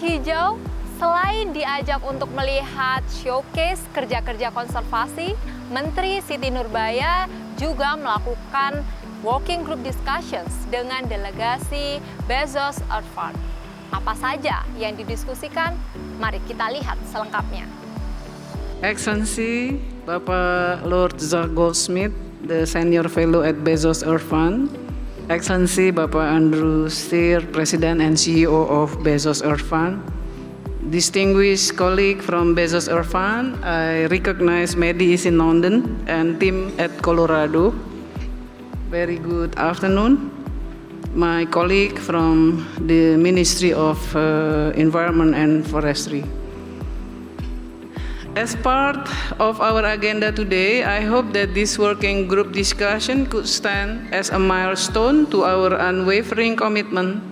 Hijau selain diajak untuk melihat showcase kerja-kerja konservasi, Menteri Siti Nurbaya juga melakukan working group discussions dengan delegasi Bezos Earth Fund. Apa saja yang didiskusikan? Mari kita lihat selengkapnya. Excellency Bapak Lord Zach Goldsmith, the Senior Fellow at Bezos Earth Fund. Excellency Bapak Andrew Stier, President and CEO of Bezos Earth Fund. Distinguished colleague from Bezos Earth Fund, I recognize Mehdi is in London and team at Colorado. Very good afternoon. My colleague from the Ministry of Environment and Forestry. As part of our agenda today, I hope that this working group discussion could stand as a milestone to our unwavering commitment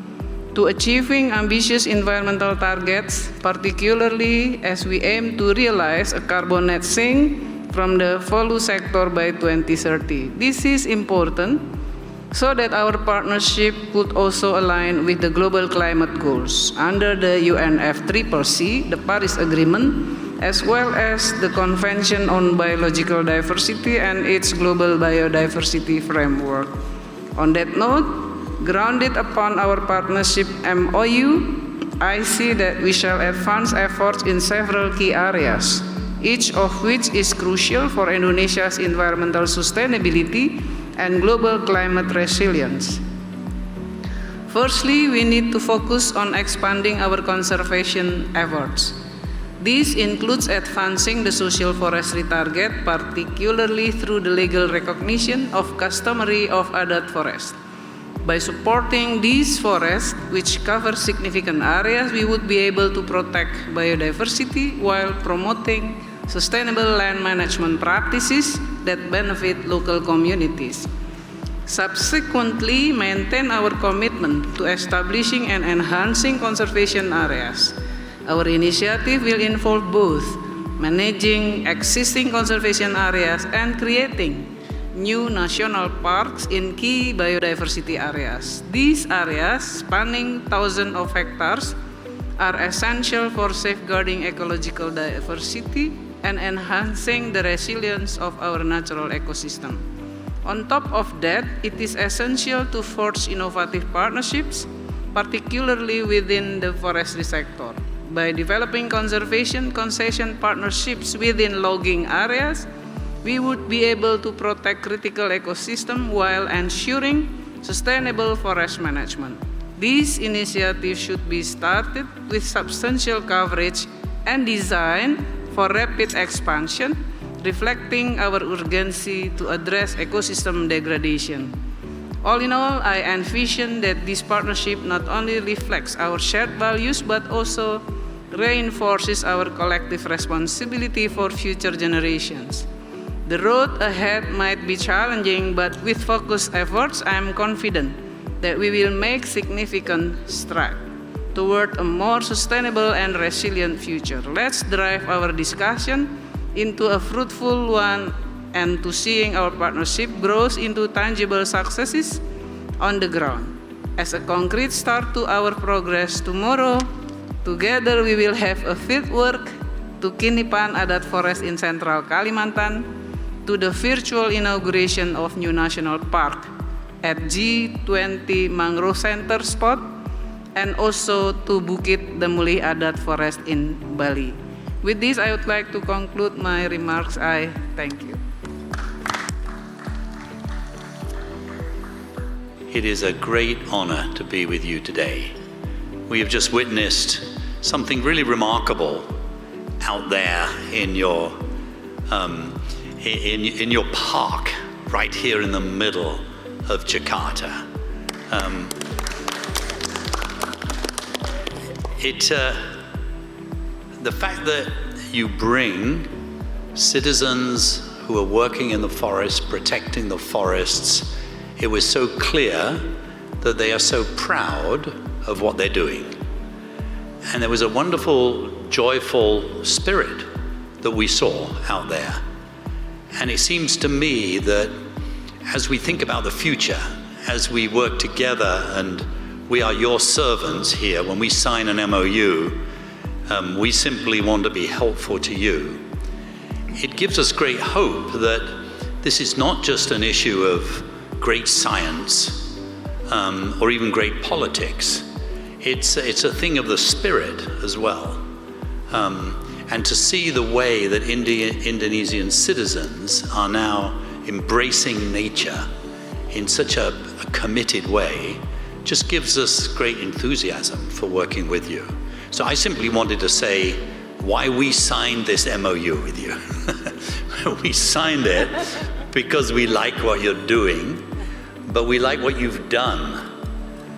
to achieving ambitious environmental targets, particularly as we aim to realize a carbon net sink from the value sector by 2030. This is important so that our partnership could also align with the global climate goals under the UNFCCC, the Paris Agreement, as well as the Convention on Biological Diversity and its Global Biodiversity Framework. On that note, grounded upon our partnership MOU, I see that we shall advance efforts in several key areas, each of which is crucial for Indonesia's environmental sustainability and global climate resilience. Firstly, we need to focus on expanding our conservation efforts. This includes advancing the social forestry target, particularly through the legal recognition of customary of adat forest. By supporting these forests, which cover significant areas, we would be able to protect biodiversity while promoting sustainable land management practices that benefit local communities. Subsequently, maintain our commitment to establishing and enhancing conservation areas. Our initiative will involve both managing existing conservation areas and creating new national parks in key biodiversity areas. These areas, spanning thousands of hectares, are essential for safeguarding ecological diversity and enhancing the resilience of our natural ecosystem. On top of that, it is essential to forge innovative partnerships, particularly within the forestry sector. By developing conservation concession partnerships within logging areas, we would be able to protect critical ecosystem while ensuring sustainable forest management. These initiatives should be started with substantial coverage and designed for rapid expansion, reflecting our urgency to address ecosystem degradation. All in all, I envision that this partnership not only reflects our shared values but also reinforces our collective responsibility for future generations. The road ahead might be challenging, but with focused efforts, I am confident that we will make significant strides toward a more sustainable and resilient future. Let's drive our discussion into a fruitful one and to seeing our partnership grows into tangible successes on the ground. As a concrete start to our progress tomorrow, together we will have a fieldwork to Kinipan Adat Forest in Central Kalimantan, to the virtual inauguration of new national park at G20 Mangrove Center spot, and also to Bukit Damuli Adat Forest in Bali. With this, I would like to conclude my remarks. I thank you. It is a great honor to be with you today. We have just witnessed something really remarkable out there in your park, right here in the middle of Jakarta. The fact that you bring citizens who are working in the forest, protecting the forests, it was so clear that they are so proud of what they're doing. And there was a wonderful, joyful spirit that we saw out there. And it seems to me that as we think about the future, as we work together and we are your servants here. When we sign an MOU, we simply want to be helpful to you. It gives us great hope that this is not just an issue of great science or even great politics. It's a thing of the spirit as well. And to see the way that Indonesian citizens are now embracing nature in such a committed way just gives us great enthusiasm for working with you. So I simply wanted to say why we signed this MOU with you. We signed it because we like what you're doing, but we like what you've done.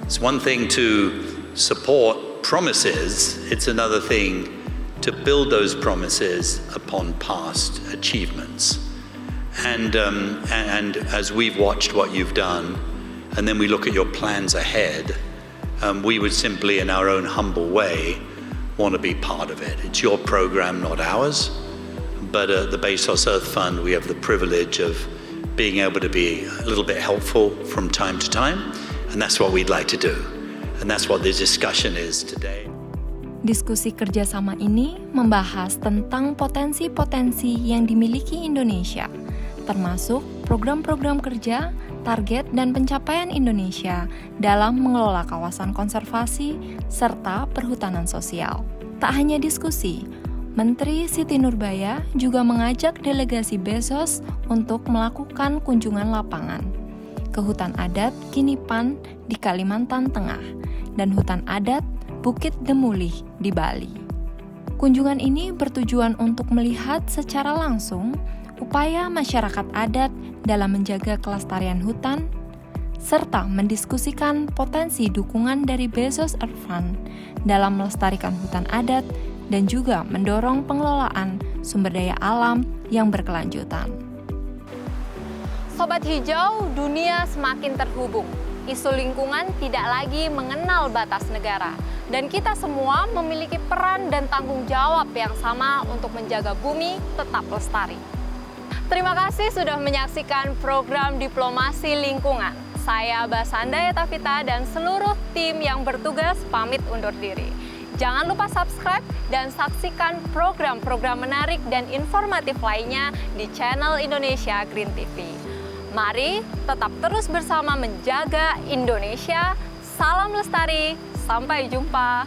It's one thing to support promises, it's another thing to build those promises upon past achievements. And as we've watched what you've done, and then we look at your plans ahead, we would simply, in our own humble way, want to be part of it. It's your program, not ours. But at the Bezos Earth Fund, we have the privilege of being able to be a little bit helpful from time to time, and that's what we'd like to do. And that's what this discussion is today. Diskusi kerjasama ini membahas tentang potensi-potensi yang dimiliki Indonesia, termasuk program-program kerja, target dan pencapaian Indonesia dalam mengelola kawasan konservasi serta perhutanan sosial. Tak hanya diskusi, Menteri Siti Nurbaya juga mengajak delegasi Bezos untuk melakukan kunjungan lapangan ke hutan adat Kinipan di Kalimantan Tengah dan hutan adat Bukit Demulih di Bali. Kunjungan ini bertujuan untuk melihat secara langsung upaya masyarakat adat dalam menjaga kelestarian hutan, serta mendiskusikan potensi dukungan dari Bezos Earth Fund dalam melestarikan hutan adat dan juga mendorong pengelolaan sumber daya alam yang berkelanjutan. Sobat Hijau, dunia semakin terhubung. Isu lingkungan tidak lagi mengenal batas negara, dan kita semua memiliki peran dan tanggung jawab yang sama untuk menjaga bumi tetap lestari. Terima kasih sudah menyaksikan program Diplomasi Lingkungan. Saya Basanda Yatavita dan seluruh tim yang bertugas pamit undur diri. Jangan lupa subscribe dan saksikan program-program menarik dan informatif lainnya di channel Indonesia Green TV. Mari tetap terus bersama menjaga Indonesia. Salam lestari, sampai jumpa.